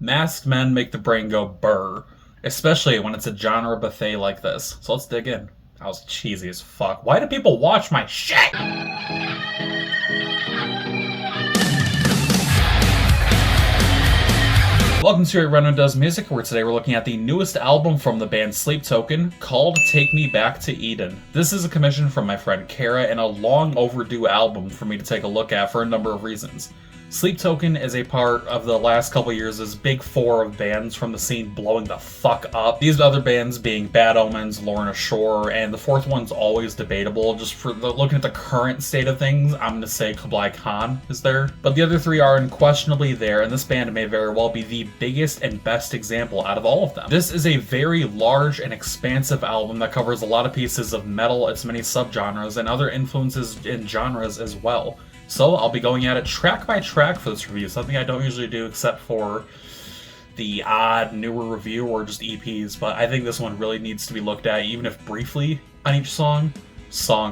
Masked men make the brain go burr, especially when it's a genre buffet like this. So let's dig in. That was cheesy as fuck. Why do people watch my shit? Welcome to Reno Does Music, where today we're looking at the newest album from the band Sleep Token, called Take Me Back to Eden. This is a commission from my friend Kara and a long overdue album for me to take a look at for a number of reasons. Sleep Token is a part of the last couple years' big four of bands from the scene blowing the fuck up. These other bands being Bad Omens, Lorna Shore, and the fourth one's always debatable. Just for looking at the current state of things, I'm going to say Kublai Khan is there. But the other three are unquestionably there, and this band may very well be the biggest and best example out of all of them. This is a very large and expansive album that covers a lot of pieces of metal, its many subgenres, and other influences in genres as well. So I'll be going at it track by track for this review, something I don't usually do except for the odd newer review or just EPs, but I think this one really needs to be looked at, even if briefly, on each song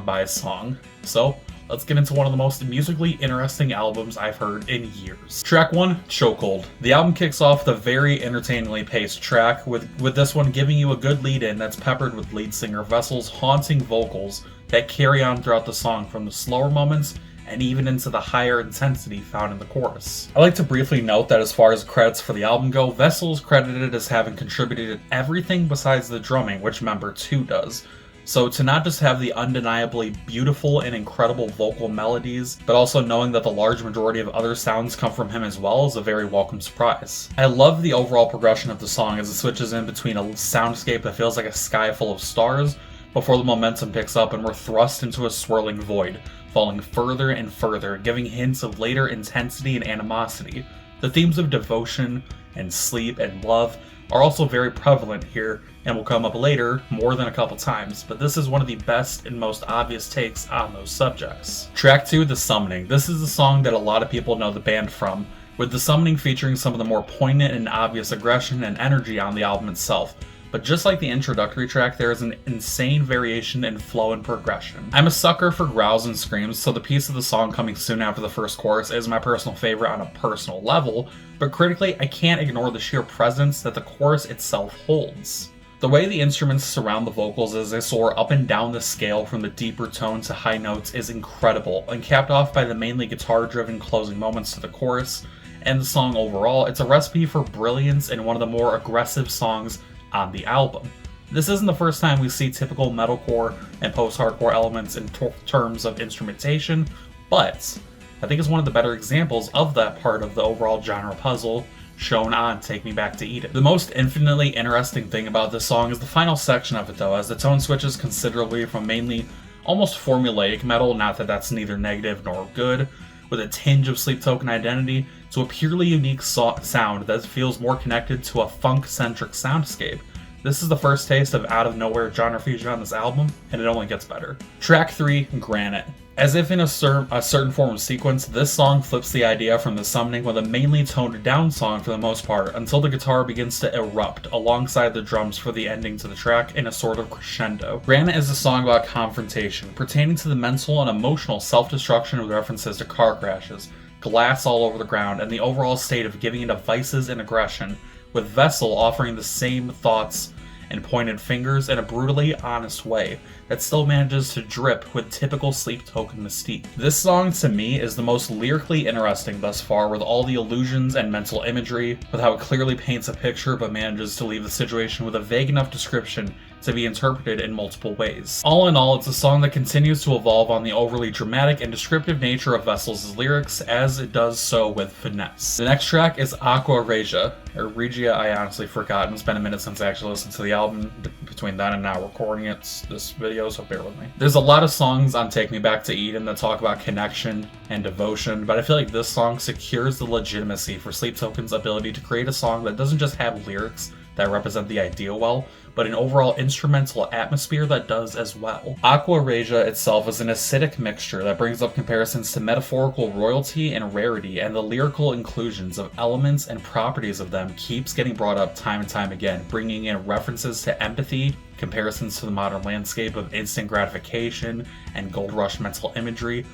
by song. So let's get into one of the most musically interesting albums I've heard in years. Track 1, Chokehold. The album kicks off the very entertainingly paced track, with this one giving you a good lead-in that's peppered with lead singer Vessel's haunting vocals that carry on throughout the song from the slower moments and even into the higher intensity found in the chorus. I like to briefly note that as far as credits for the album go, Vessel is credited as having contributed everything besides the drumming, which member 2 does. So to not just have the undeniably beautiful and incredible vocal melodies, but also knowing that the large majority of other sounds come from him as well is a very welcome surprise. I love the overall progression of the song as it switches in between a soundscape that feels like a sky full of stars before the momentum picks up and we're thrust into a swirling void, falling further and further, giving hints of later intensity and animosity. The themes of devotion and sleep and love are also very prevalent here and will come up later more than a couple times, but this is one of the best and most obvious takes on those subjects. Track 2, The Summoning. This is the song that a lot of people know the band from, with The Summoning featuring some of the more poignant and obvious aggression and energy on the album itself. But just like the introductory track, there is an insane variation in flow and progression. I'm a sucker for growls and screams, so the piece of the song coming soon after the first chorus is my personal favorite on a personal level, but critically, I can't ignore the sheer presence that the chorus itself holds. The way the instruments surround the vocals as they soar up and down the scale from the deeper tone to high notes is incredible, and capped off by the mainly guitar-driven closing moments to the chorus, and the song overall, it's a recipe for brilliance and one of the more aggressive songs on the album. This isn't the first time we see typical metalcore and post-hardcore elements in terms of instrumentation, but I think it's one of the better examples of that part of the overall genre puzzle shown on Take Me Back to Eden. The most infinitely interesting thing about this song is the final section of it though, as the tone switches considerably from mainly almost formulaic metal, not that that's neither negative nor good, with a tinge of Sleep Token identity, to a purely unique sound that feels more connected to a funk-centric soundscape. This is the first taste of out-of-nowhere genre fusion on this album, and it only gets better. Track 3, Granite. As if in a certain form of sequence, this song flips the idea from The Summoning with a mainly toned down song for the most part, until the guitar begins to erupt alongside the drums for the ending to the track in a sort of crescendo. Granite is a song about confrontation, pertaining to the mental and emotional self-destruction with references to car crashes, glass all over the ground, and the overall state of giving into vices and aggression, with Vessel offering the same thoughts and pointed fingers in a brutally honest way that still manages to drip with typical Sleep Token mystique. This song, to me, is the most lyrically interesting thus far, with all the illusions and mental imagery, with how it clearly paints a picture but manages to leave the situation with a vague enough description to be interpreted in multiple ways. All in all, it's a song that continues to evolve on the overly dramatic and descriptive nature of Vessel's lyrics, as it does so with finesse. The next track is Aqua Regia, or Regia, I honestly forgot. It's been a minute since I actually listened to the album, between then and now recording this video, so bear with me. There's a lot of songs on Take Me Back to Eden that talk about connection and devotion, but I feel like this song secures the legitimacy for Sleep Token's ability to create a song that doesn't just have lyrics that represent the idea well, but an overall instrumental atmosphere that does as well. Aqua Regia itself is an acidic mixture that brings up comparisons to metaphorical royalty and rarity, and the lyrical inclusions of elements and properties of them keeps getting brought up time and time again, bringing in references to empathy, comparisons to the modern landscape of instant gratification and gold rush mental imagery,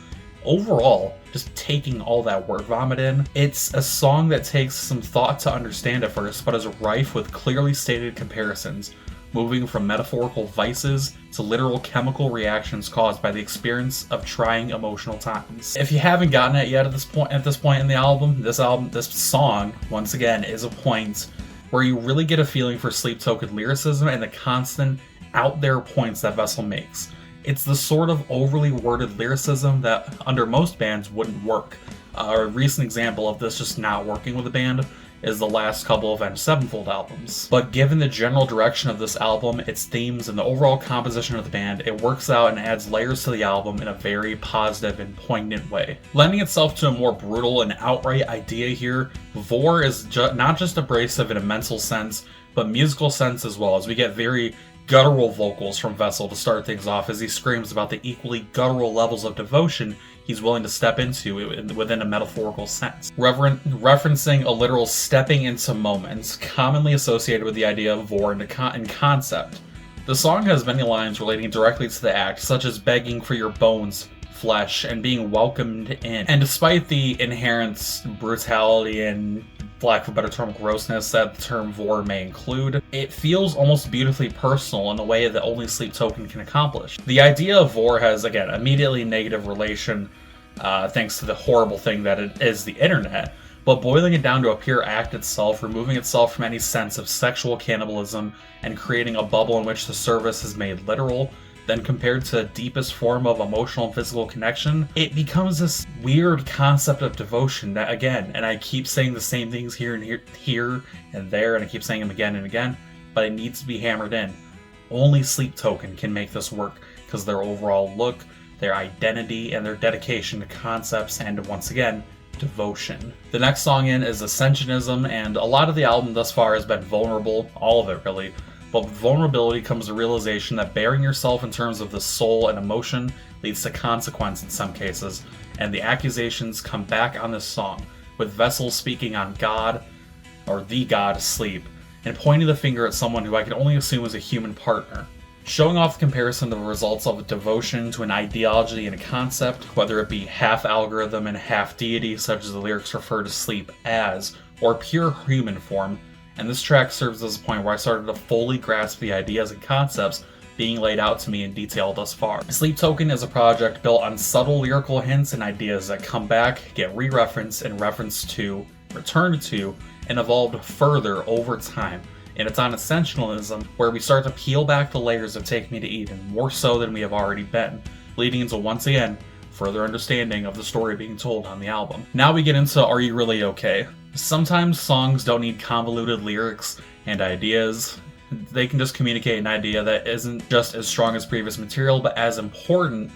overall, just taking all that word vomit in, it's a song that takes some thought to understand at first, but is rife with clearly stated comparisons, moving from metaphorical vices to literal chemical reactions caused by the experience of trying emotional times. If you haven't gotten it yet at this point in the album, this song, once again, is a point where you really get a feeling for Sleep Token lyricism and the constant out there points that Vessel makes. It's the sort of overly worded lyricism that under most bands wouldn't work. A recent example of this just not working with a band is the last couple of Avenged Sevenfold albums. But given the general direction of this album, its themes, and the overall composition of the band, it works out and adds layers to the album in a very positive and poignant way. Lending itself to a more brutal and outright idea here, Vor is not just abrasive in a mental sense, but musical sense as well, as we get very guttural vocals from Vessel to start things off as he screams about the equally guttural levels of devotion he's willing to step into within a metaphorical sense, referencing a literal stepping into moments commonly associated with the idea of Vor in concept. The song has many lines relating directly to the act, such as begging for your bones, flesh, and being welcomed in. And despite the inherent brutality and, for lack of a better term, grossness that the term Vor may include, it feels almost beautifully personal in a way that only Sleep Token can accomplish. The idea of Vor has, again, immediately negative relation thanks to the horrible thing that it is the internet, but boiling it down to a pure act itself, removing itself from any sense of sexual cannibalism, and creating a bubble in which the service is made literal, then compared to the deepest form of emotional and physical connection, it becomes this weird concept of devotion that, again, and I keep saying the same things here and there, and I keep saying them again and again, but it needs to be hammered in. Only Sleep Token can make this work, because their overall look, their identity, and their dedication to concepts and, once again, devotion. The next song in is Ascensionism, and a lot of the album thus far has been vulnerable, all of it really. But with vulnerability comes the realization that bearing yourself in terms of the soul and emotion leads to consequence in some cases, and the accusations come back on this song, with Vessel speaking on God, or the God, Sleep, and pointing the finger at someone who I can only assume is a human partner. Showing off the comparison of the results of a devotion to an ideology and a concept, whether it be half algorithm and half deity, such as the lyrics refer to Sleep as, or pure human form, and this track serves as a point where I started to fully grasp the ideas and concepts being laid out to me in detail thus far. Sleep Token is a project built on subtle lyrical hints and ideas that come back, get re-referenced and referenced to, returned to, and evolved further over time. And it's on Ascensionism where we start to peel back the layers of Take Me to Eden, more so than we have already been, leading into, once again, further understanding of the story being told on the album. Now we get into Are You Really Okay? Sometimes songs don't need convoluted lyrics and ideas. They can just communicate an idea that isn't just as strong as previous material, but as important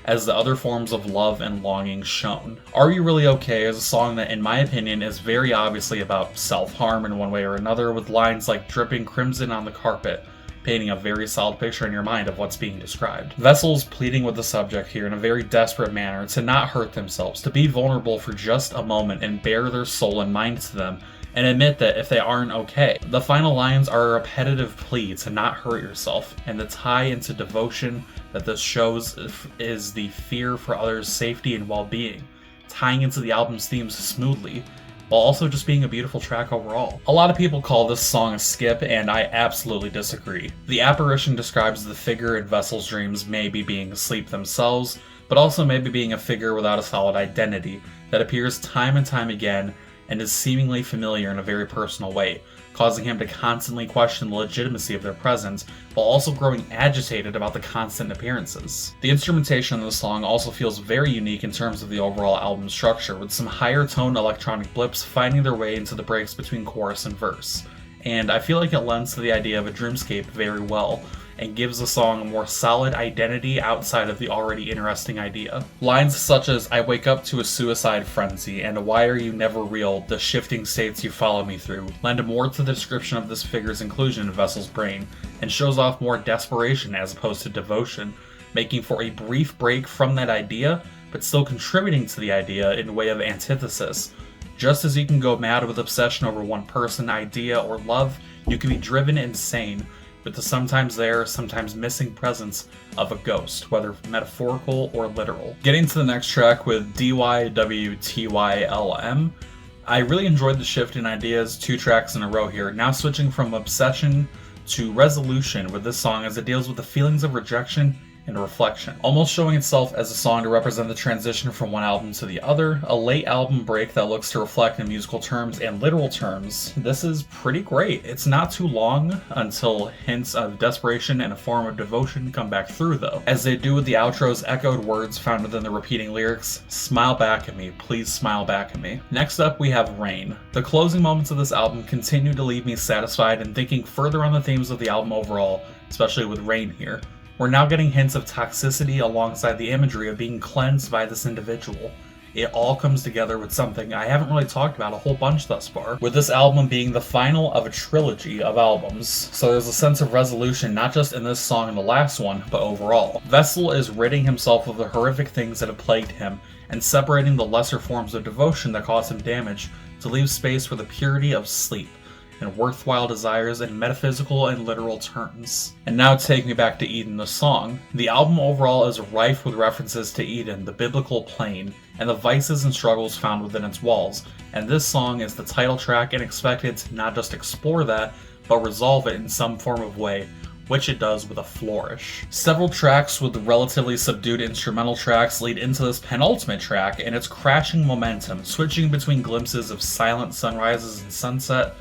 as the other forms of love and longing shown. Are You Really Okay is a song that, in my opinion, is very obviously about self-harm in one way or another, with lines like dripping crimson on the carpet, painting a very solid picture in your mind of what's being described. Vessel's pleading with the subject here in a very desperate manner to not hurt themselves, to be vulnerable for just a moment and bare their soul and mind to them, and admit that if they aren't okay. The final lines are a repetitive plea to not hurt yourself, and the tie into devotion that this shows is the fear for others' safety and well-being, tying into the album's themes smoothly, while also just being a beautiful track overall. A lot of people call this song a skip, and I absolutely disagree. The apparition describes the figure in Vessel's dreams maybe being asleep themselves, but also maybe being a figure without a solid identity that appears time and time again and is seemingly familiar in a very personal way, causing him to constantly question the legitimacy of their presence, while also growing agitated about the constant appearances. The instrumentation of the song also feels very unique in terms of the overall album structure, with some higher tone electronic blips finding their way into the breaks between chorus and verse. And I feel like it lends to the idea of a dreamscape very well, and gives the song a more solid identity outside of the already interesting idea. Lines such as, I wake up to a suicide frenzy, and why are you never real, the shifting states you follow me through, lend more to the description of this figure's inclusion in Vessel's brain, and shows off more desperation as opposed to devotion, making for a brief break from that idea, but still contributing to the idea in a way of antithesis. Just as you can go mad with obsession over one person, idea, or love, you can be driven insane with the sometimes there, sometimes missing presence of a ghost, whether metaphorical or literal. Getting to the next track with DYWTYLM, I really enjoyed the shift in ideas 2 tracks in a row here, now switching from obsession to resolution with this song as it deals with the feelings of rejection and reflection, almost showing itself as a song to represent the transition from one album to the other, a late album break that looks to reflect in musical terms and literal terms. This is pretty great. It's not too long until hints of desperation and a form of devotion come back through though, as they do with the outro's echoed words found within the repeating lyrics, "Smile back at me, please smile back at me." Next up we have Rain. The closing moments of this album continue to leave me satisfied and thinking further on the themes of the album overall, especially with Rain here. We're now getting hints of toxicity alongside the imagery of being cleansed by this individual. It all comes together with something I haven't really talked about a whole bunch thus far, with this album being the final of a trilogy of albums. So there's a sense of resolution not just in this song and the last one, but overall. Vessel is ridding himself of the horrific things that have plagued him, and separating the lesser forms of devotion that cause him damage to leave space for the purity of sleep and worthwhile desires in metaphysical and literal terms. And now Take Me Back to Eden, the song. The album overall is rife with references to Eden, the biblical plane, and the vices and struggles found within its walls, and this song is the title track and expected to not just explore that, but resolve it in some form of way, which it does with a flourish. Several tracks with relatively subdued instrumental tracks lead into this penultimate track and its crashing momentum, switching between glimpses of silent sunrises and sunset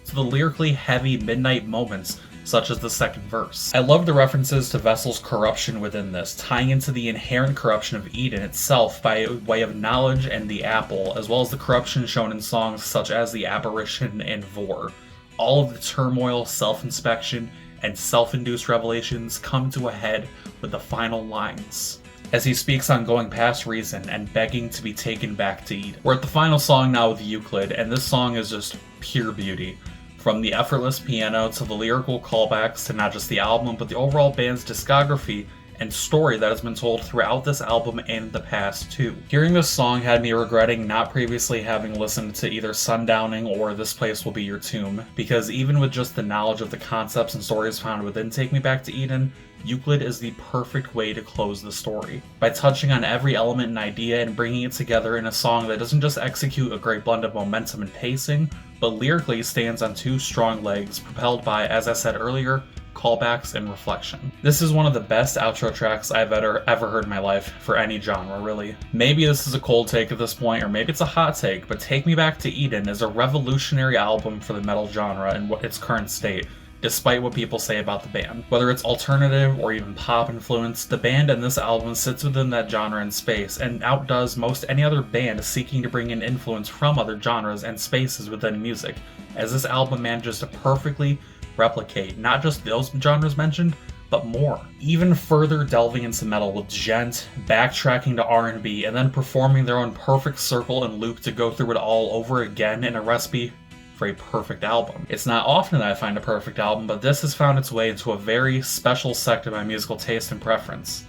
to the lyrically heavy midnight moments such as the second verse. I love the references to Vessel's corruption within this, tying into the inherent corruption of Eden itself by way of knowledge and the apple, as well as the corruption shown in songs such as The Apparition and Vor. All of the turmoil, self-inspection, and self-induced revelations come to a head with the final lines, as he speaks on going past reason and begging to be taken back to Eden. We're at the final song now with Euclid, and this song is just pure beauty. From the effortless piano to the lyrical callbacks to not just the album, but the overall band's discography and story that has been told throughout this album and the past too. Hearing this song had me regretting not previously having listened to either Sundowning or This Place Will Be Your Tomb, because even with just the knowledge of the concepts and stories found within Take Me Back to Eden, Euclid is the perfect way to close the story, by touching on every element and idea and bringing it together in a song that doesn't just execute a great blend of momentum and pacing, but lyrically stands on 2 strong legs propelled by, as I said earlier, callbacks and reflection. This is one of the best outro tracks I've ever heard in my life for any genre, really. Maybe this is a cold take at this point, or maybe it's a hot take, but Take Me Back to Eden is a revolutionary album for the metal genre in its current state, despite what people say about the band. Whether it's alternative or even pop influenced, the band in this album sits within that genre and space, and outdoes most any other band seeking to bring in influence from other genres and spaces within music, as this album manages to perfectly replicate not just those genres mentioned, but more. Even further delving into metal with djent, backtracking to R&B, and then performing their own perfect circle and loop to go through it all over again in a recipe for a perfect album. It's not often that I find a perfect album, but this has found its way into a very special sect of my musical taste and preference.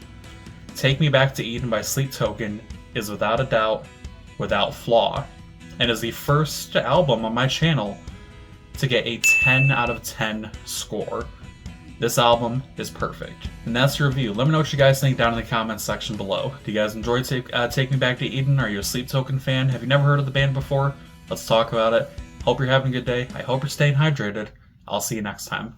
Take Me Back to Eden by Sleep Token is without a doubt, without flaw, and is the first album on my channel to get a 10 out of 10 score. This album is perfect. And that's the review. Let me know what you guys think down in the comments section below. Do you guys enjoy Take Me Back to Eden? Are you a Sleep Token fan? Have you never heard of the band before? Let's talk about it. Hope you're having a good day. I hope you're staying hydrated. I'll see you next time.